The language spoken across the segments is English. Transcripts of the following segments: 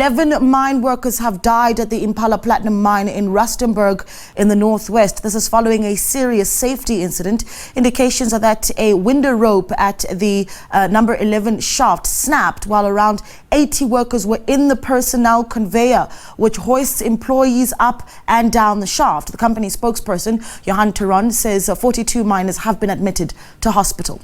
11 mine workers have died at the Impala Platinum Mine in Rustenburg in the northwest. This is following a serious safety incident. Indications are that a window rope at the number 11 shaft snapped while around 80 workers were in the personnel conveyor, which hoists employees up and down the shaft. The company spokesperson, Johan Turon, says 42 miners have been admitted to hospital.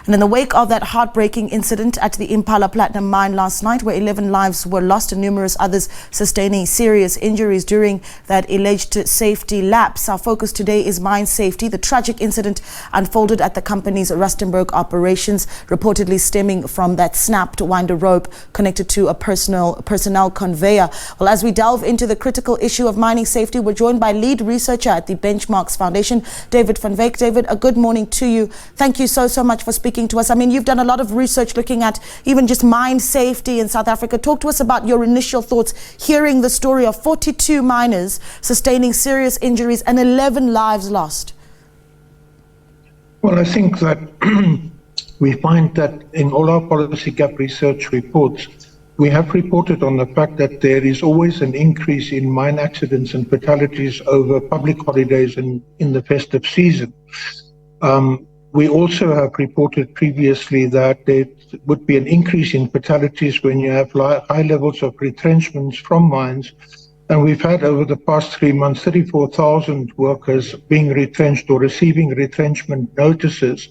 And in the wake of that heartbreaking incident at the Impala Platinum Mine last night, where 11 lives were lost and numerous others sustaining serious injuries during that alleged safety lapse, our focus today is mine safety. The tragic incident unfolded at the company's Rustenburg operations, reportedly stemming from that snapped winder rope connected to a personnel conveyor. Well, as we delve into the critical issue of mining safety, we're joined by lead researcher at the Benchmarks Foundation, David van Wyk. David, a good morning to you. Thank you so much for speaking to us. I mean, you've done a lot of research looking at even just mine safety in South Africa. Talk to us about your initial thoughts hearing the story of 42 miners sustaining serious injuries and 11 lives lost. Well, I think that we find that in all our policy gap research reports, we have reported on the fact that there is always an increase in mine accidents and fatalities over public holidays and in the festive season. We also have reported previously that there would be an increase in fatalities when you have high levels of retrenchments from mines. And we've had over the past 3 months, 34,000 workers being retrenched or receiving retrenchment notices.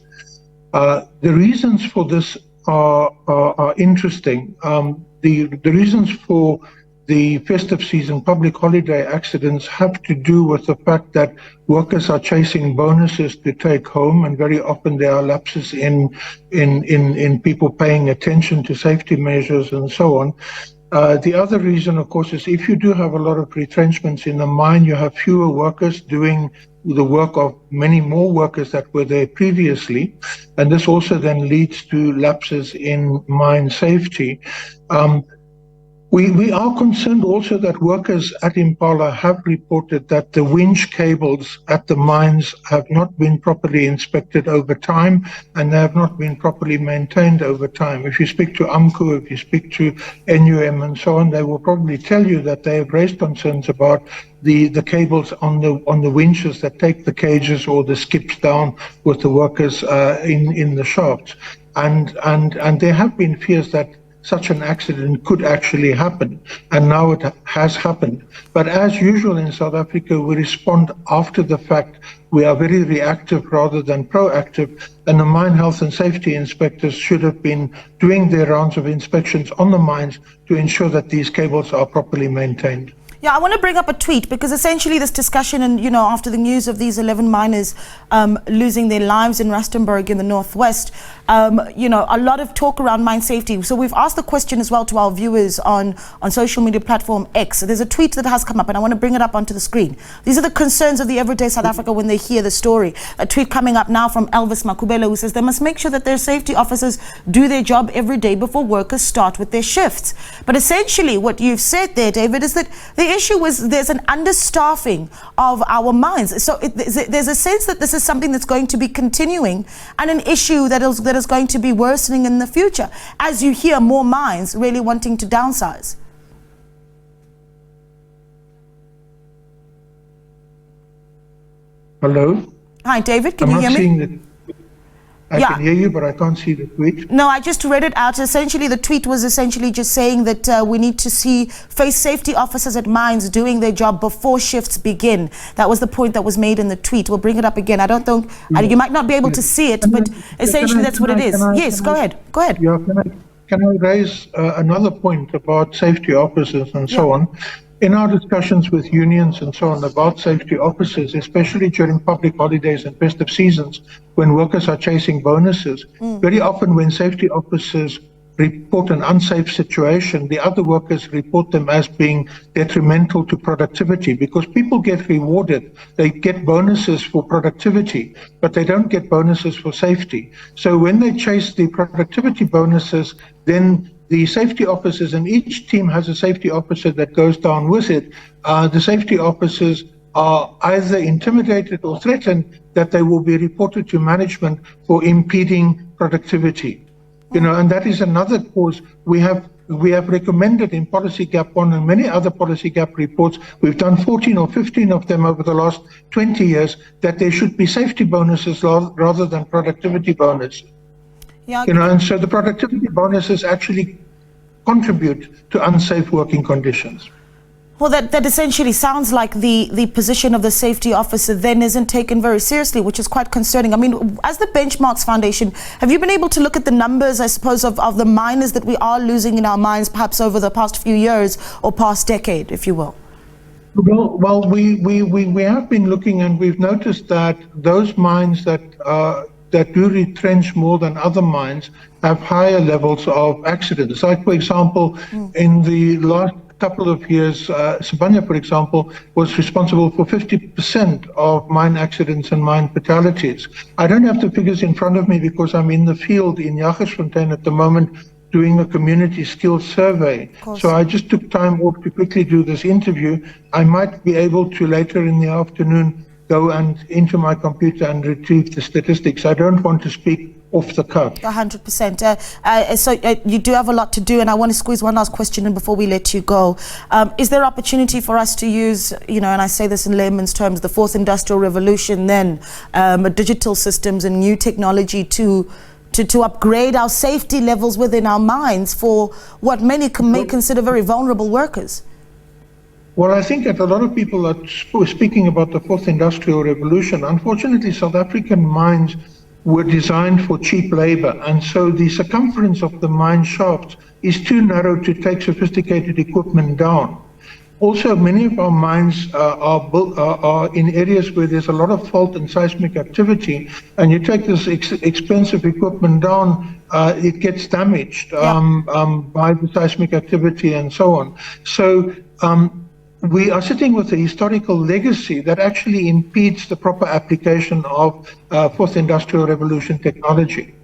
The reasons for this are interesting. The reasons for the festive season public holiday accidents have to do with the fact that workers are chasing bonuses to take home, and very often there are lapses in people paying attention to safety measures and so on. The other reason, of course, is if you do have a lot of retrenchments in the mine, you have fewer workers doing the work of many more workers that were there previously, and this also then leads to lapses in mine safety. We are concerned also that workers at Impala have reported that the winch cables at the mines have not been properly inspected over time, and they have not been properly maintained over time. If you speak to AMCU, if you speak to NUM and so on, they will probably tell you that they have raised concerns about the cables on the winches that take the cages or the skips down with the workers in the shafts. And there have been fears that such an accident could actually happen, and now it has happened. But as usual in South Africa, we respond after the fact. We are very reactive rather than proactive, and the mine health and safety inspectors should have been doing their rounds of inspections on the mines to ensure that these cables are properly maintained. Yeah, I want to bring up a tweet because essentially this discussion, and after the news of these 11 miners losing their lives in Rustenburg in the northwest, a lot of talk around mine safety. So we've asked the question as well to our viewers on social media platform X. There's a tweet that has come up, and I want to bring it up onto the screen. These are the concerns of the everyday South Africa when they hear the story. A tweet coming up now from Elvis Makubelo, who says they must make sure that their safety officers do their job every day before workers start with their shifts. But essentially what you've said there, David, is that the issue is there's an understaffing of our mines. So there's a sense that this is something that's going to be continuing, and an issue that is going to be worsening in the future as you hear more mines really wanting to downsize. Hello? Hi, David, can you hear me? I can hear you, but I can't see the tweet. No, I just read it out. Essentially, the tweet was essentially just saying that we need to see face safety officers at mines doing their job before shifts begin. That was the point that was made in the tweet. We'll bring it up again. I don't think, you might not be able to see it, but essentially that's what it is. Yes, go ahead. Go ahead. Yeah, can I raise another point about safety officers and so on? In our discussions with unions and so on about safety officers, especially during public holidays and festive seasons, when workers are chasing bonuses, very often when safety officers report an unsafe situation, the other workers report them as being detrimental to productivity, because people get rewarded. They get bonuses for productivity, but they don't get bonuses for safety. So when they chase the productivity bonuses, then the safety officers, and each team has a safety officer that goes down with it, the safety officers are either intimidated or threatened that they will be reported to management for impeding productivity. And that is another cause. We have we have recommended in Policy Gap 1 and many other Policy Gap reports, we've done 14 or 15 of them over the last 20 years, that there should be safety bonuses rather than productivity bonuses. Yeah. And so the productivity bonuses actually contribute to unsafe working conditions. Well, that essentially sounds like the position of the safety officer then isn't taken very seriously, which is quite concerning. I mean, as the Benchmarks Foundation, have you been able to look at the numbers, I suppose, of the miners that we are losing in our mines, perhaps over the past few years or past decade, if you will? Well, we have been looking, and we've noticed that those mines that do retrench more than other mines have higher levels of accidents. Like, for example, in the last couple of years, Sibanye, for example, was responsible for 50% of mine accidents and mine fatalities. I don't have the figures in front of me because I'm in the field in Jagersfontein at the moment doing a community skills survey. So I just took time off to quickly do this interview. I might be able to later in the afternoon go into my computer and retrieve the statistics. I don't want to speak off the cuff. 100%. So you do have a lot to do, and I want to squeeze one last question in before we let you go. Is there opportunity for us to use, and I say this in layman's terms, the fourth industrial revolution, then digital systems and new technology to upgrade our safety levels within our mines for what many may consider very vulnerable workers? Well, I think that a lot of people are speaking about the fourth industrial revolution. Unfortunately, South African mines were designed for cheap labor, and so the circumference of the mine shafts is too narrow to take sophisticated equipment down. Also, many of our mines are in areas where there's a lot of fault and seismic activity, and you take this expensive equipment down, it gets damaged by the seismic activity and so on. So we are sitting with a historical legacy that actually impedes the proper application of fourth industrial revolution technology.